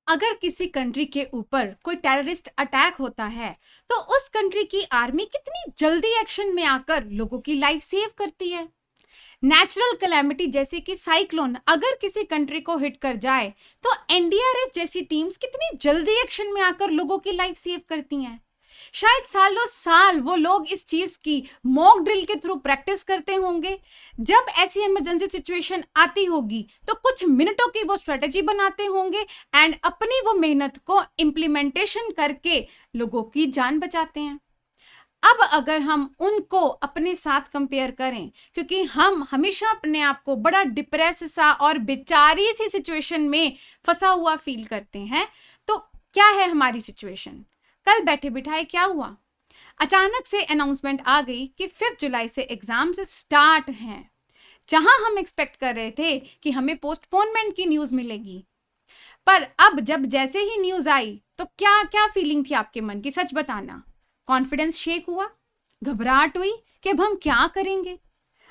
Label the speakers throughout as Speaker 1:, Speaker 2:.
Speaker 1: अगर किसी कंट्री के ऊपर कोई टेररिस्ट अटैक होता है तो उस कंट्री की आर्मी कितनी जल्दी एक्शन में आकर लोगों की लाइफ सेव करती है। नेचुरल कैलेमिटी जैसे कि साइक्लोन अगर किसी कंट्री को हिट कर जाए तो एनडीआरएफ जैसी टीम्स कितनी जल्दी एक्शन में आकर लोगों की लाइफ सेव करती हैं। शायद सालों साल वो लोग इस चीज की मॉक ड्रिल के थ्रू प्रैक्टिस करते होंगे। जब ऐसी इमरजेंसी सिचुएशन आती होगी तो कुछ मिनटों की वो स्ट्रेटेजी बनाते होंगे एंड अपनी वो मेहनत को इम्प्लीमेंटेशन करके लोगों की जान बचाते हैं। अब अगर हम उनको अपने साथ कंपेयर करें, क्योंकि हम हमेशा अपने आप को बड़ा डिप्रेस सा और बेचारी सी सिचुएशन में फंसा हुआ फील करते हैं, तो क्या है हमारी सिचुएशन? कल बैठे बिठाए क्या हुआ? अचानक से अनाउंसमेंट आ गई कि 5 जुलाई से एग्जाम्स स्टार्ट हैं। जहां हम एक्सपेक्ट कर रहे थे कि हमें पोस्टपोनमेंट की न्यूज मिलेगी, पर अब जब जैसे ही न्यूज आई तो क्या क्या फीलिंग थी आपके मन की? सच बताना। कॉन्फिडेंस शेक हुआ, घबराहट हुई कि अब हम क्या करेंगे?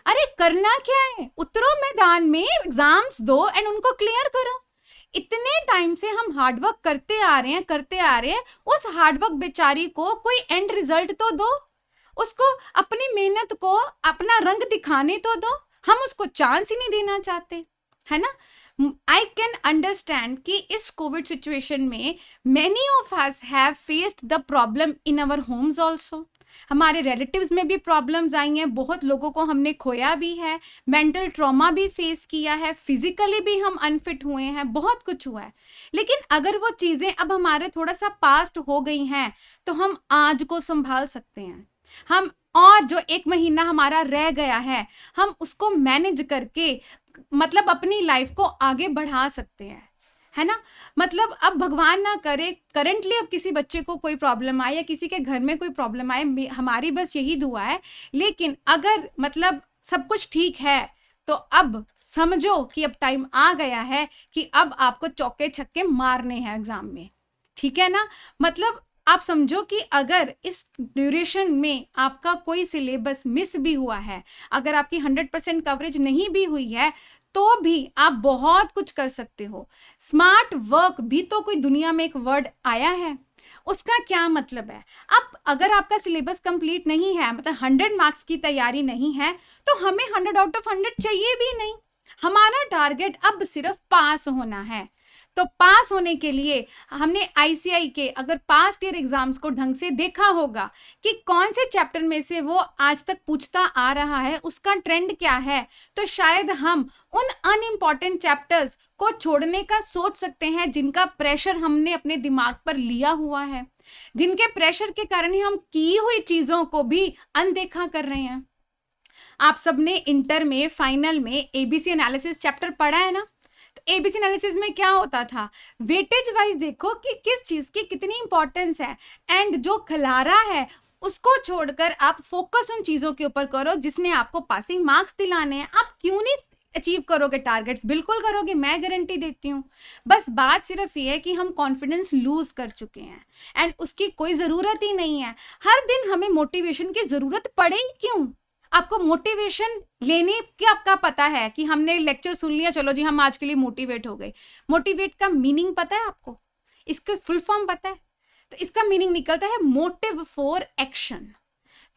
Speaker 1: अरे करना क्या है, उतरो मैदान में, एग्जाम्स दो एंड उनको क्लियर करो। इतने टाइम से हम हार्डवर्क करते आ रहे हैं, उस हार्डवर्क बेचारी को कोई एंड रिजल्ट तो दो, उसको अपनी मेहनत को अपना रंग दिखाने तो दो। हम उसको चांस ही नहीं देना चाहते, है ना। आई कैन अंडरस्टैंड कि इस कोविड सिचुएशन में many of us have faced the problem in our Holmes also. हमारे रिलेटिव्स में भी प्रॉब्लम्स आई हैं, बहुत लोगों को हमने खोया भी है, मेंटल ट्रॉमा भी फेस किया है, फिजिकली भी हम अनफिट हुए हैं, बहुत कुछ हुआ है। लेकिन अगर वो चीज़ें अब हमारे थोड़ा सा पास्ट हो गई हैं तो हम आज को संभाल सकते हैं। हम और जो 1 महीना हमारा रह गया है हम उसको मैनेज करके मतलब अपनी लाइफ को आगे बढ़ा सकते हैं, है ना। मतलब अब भगवान ना करे करंटली अब किसी बच्चे को कोई प्रॉब्लम आए या किसी के घर में कोई प्रॉब्लम आए, हमारी बस यही दुआ है। लेकिन अगर मतलब सब कुछ ठीक है तो अब समझो कि अब टाइम आ गया है कि अब आपको चौके छक्के मारने हैं एग्जाम में, ठीक है ना। मतलब आप समझो कि अगर इस ड्यूरेशन में आपका कोई सिलेबस मिस भी हुआ है, अगर आपकी 100% कवरेज नहीं भी हुई है, तो भी आप बहुत कुछ कर सकते हो। स्मार्ट वर्क भी तो कोई दुनिया में एक वर्ड आया है, उसका क्या मतलब है? अब अगर आपका सिलेबस कंप्लीट नहीं है, मतलब 100 मार्क्स की तैयारी नहीं है, तो हमें 100 आउट ऑफ 100 चाहिए भी नहीं। हमारा टारगेट अब सिर्फ पास होना है। तो पास होने के लिए हमने आईसीआई के अगर पास्ट ईयर एग्जाम्स को ढंग से देखा होगा कि कौन से चैप्टर में से वो आज तक पूछता आ रहा है, उसका ट्रेंड क्या है, तो शायद हम उन अनइम्पॉर्टेंट चैप्टर्स को छोड़ने का सोच सकते हैं जिनका प्रेशर हमने अपने दिमाग पर लिया हुआ है, जिनके प्रेशर के कारण ही हम की हुई चीजों को भी अनदेखा कर रहे हैं। आप सबने इंटर में फाइनल में एबीसी एनालिसिस चैप्टर पढ़ा है ना। तो एबीसी एनालिसिस में क्या होता था, वेटेज वाइज देखो कि किस चीज की कितनी इंपॉर्टेंस है, एंड जो खिलारा है उसको छोड़कर आप फोकस उन चीजों के ऊपर करो जिसमें आपको पासिंग मार्क्स दिलाने हैं। आप क्यों नहीं अचीव करोगे टारगेट्स? बिल्कुल करोगे, मैं गारंटी देती हूँ। बस बात सिर्फ ये है कि हम कॉन्फिडेंस लूज कर चुके हैं एंड उसकी कोई जरूरत ही नहीं है। हर दिन हमें मोटिवेशन की जरूरत पड़े ही क्यों? आपको मोटिवेशन लेने की आपका पता है कि हमने लेक्चर सुन लिया, चलो जी हम आज के लिए मोटिवेट हो गए। मोटिवेट का मीनिंग पता है आपको? इसका फुल फॉर्म पता है? तो इसका मीनिंग निकलता है मोटिव फॉर एक्शन।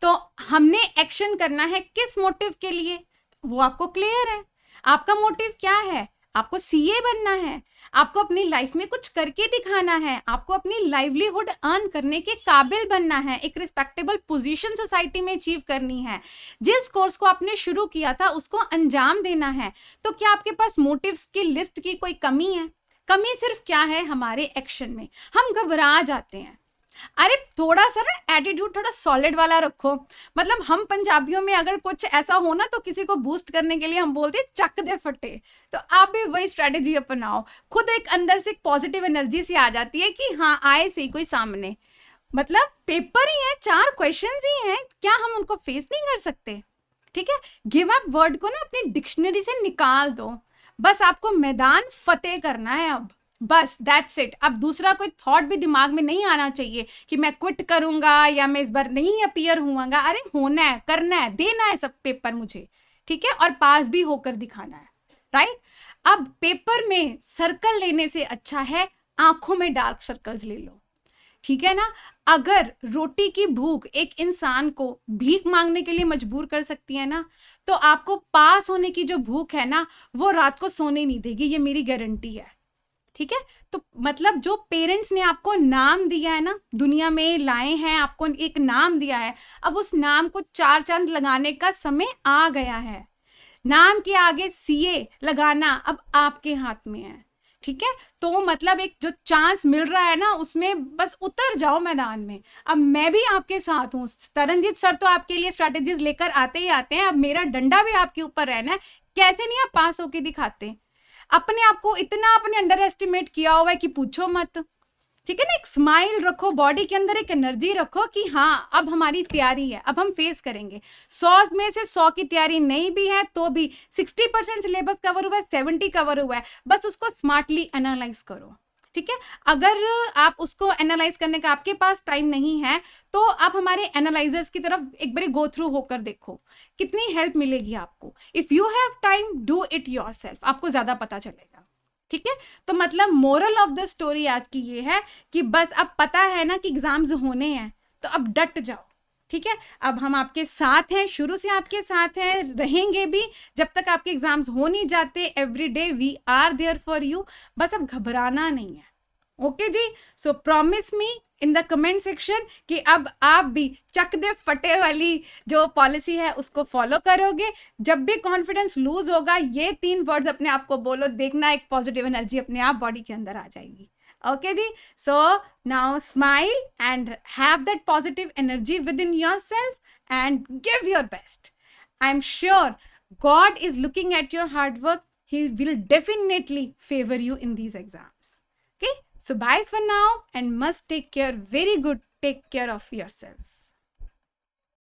Speaker 1: तो हमने एक्शन करना है किस मोटिव के लिए, वो आपको क्लियर है। आपका मोटिव क्या है? आपको सीए बनना है, आपको अपनी लाइफ में कुछ करके दिखाना है, आपको अपनी लाइवलीहुड अर्न करने के काबिल बनना है, एक रिस्पेक्टेबल पोजीशन सोसाइटी में अचीव करनी है, जिस कोर्स को आपने शुरू किया था उसको अंजाम देना है। तो क्या आपके पास मोटिव्स की लिस्ट की कोई कमी है? कमी सिर्फ क्या है, हमारे एक्शन में। हम घबरा जाते हैं। अरे थोड़ा सा ना एटीट्यूड थोड़ा सॉलिड वाला रखो। मतलब हम पंजाबियों में अगर कुछ ऐसा हो ना तो किसी को बूस्ट करने के लिए हम बोलते हैं चक दे फटे। तो आप भी वही स्ट्रेटेजी अपनाओ, खुद एक अंदर से पॉजिटिव एनर्जी सी आ जाती है कि हाँ आए सही कोई सामने। मतलब पेपर ही है, 4 क्वेश्चंस ही हैं, क्या हम उनको फेस नहीं कर सकते? ठीक है, गिव अप वर्ड को ना अपनी डिक्शनरी से निकाल दो। बस आपको मैदान फतेह करना है अब, बस दैट्स इट। अब दूसरा कोई थॉट भी दिमाग में नहीं आना चाहिए कि मैं क्विट करूंगा या मैं इस बार नहीं अपीयर हुआंगा। अरे होना है, करना है, देना है सब पेपर मुझे, ठीक है, और पास भी होकर दिखाना है, राइट। अब पेपर में सर्कल लेने से अच्छा है आंखों में डार्क सर्कल्स ले लो, ठीक है ना। अगर रोटी की भूख एक इंसान को भीख मांगने के लिए मजबूर कर सकती है ना, तो आपको पास होने की जो भूख है ना, वो रात को सोने नहीं देगी, ये मेरी गारंटी है, ठीक है। तो मतलब जो पेरेंट्स ने आपको नाम दिया है ना, दुनिया में लाए हैं, आपको एक नाम दिया है, अब उस नाम को चार चांद लगाने का समय आ गया है। नाम के आगे सीए लगाना अब आपके हाथ में है, ठीक है। तो मतलब एक जो चांस मिल रहा है ना, उसमें बस उतर जाओ मैदान में। अब मैं भी आपके साथ हूँ, तरनजीत सर तो आपके लिए स्ट्रैटेजीज लेकर आते ही आते हैं, अब मेरा डंडा भी आपके ऊपर रहना है। कैसे नहीं आप पास होके दिखाते? अपने आप को इतना आपने अंडर एस्टिमेट किया हुआ है कि पूछो मत, ठीक है ना। एक स्माइल रखो, बॉडी के अंदर एक एनर्जी रखो कि हाँ अब हमारी तैयारी है, अब हम फेस करेंगे। 100 में से 100 की तैयारी नहीं भी है तो भी 60% सिलेबस कवर हुआ है, 70 कवर हुआ है, बस उसको स्मार्टली एनालाइज करो, ठीक है। अगर आप उसको एनालाइज करने का आपके पास टाइम नहीं है, तो आप हमारे एनालाइजर्स की तरफ एक बार गो थ्रू होकर देखो, कितनी हेल्प मिलेगी आपको। If you have time, do it yourself, आपको ज्यादा पता चलेगा, ठीक है। तो मतलब मोरल ऑफ द स्टोरी आज की ये है कि बस अब पता है ना कि एग्जाम्स होने हैं, तो अब डट जाओ, ठीक है। अब हम आपके साथ हैं, शुरू से आपके साथ हैं, रहेंगे भी जब तक आपके एग्जाम्स हो नहीं जाते। Every day we are there for you, बस अब घबराना नहीं है, ओके जी। So promise me in the comment section कि अब आप भी चक दे फटे वाली जो पॉलिसी है उसको फॉलो करोगे। जब भी कॉन्फिडेंस लूज होगा, ये 3 वर्ड्स अपने आप को बोलो, देखना एक पॉजिटिव एनर्जी अपने आप बॉडी के अंदर आ जाएगी, ओके जी। So now smile and have that positive energy within yourself and give your best. I am sure God is looking at your hard work. He will definitely favor you in these exams. Okay, so bye for now and must take care, very good, take care of yourself.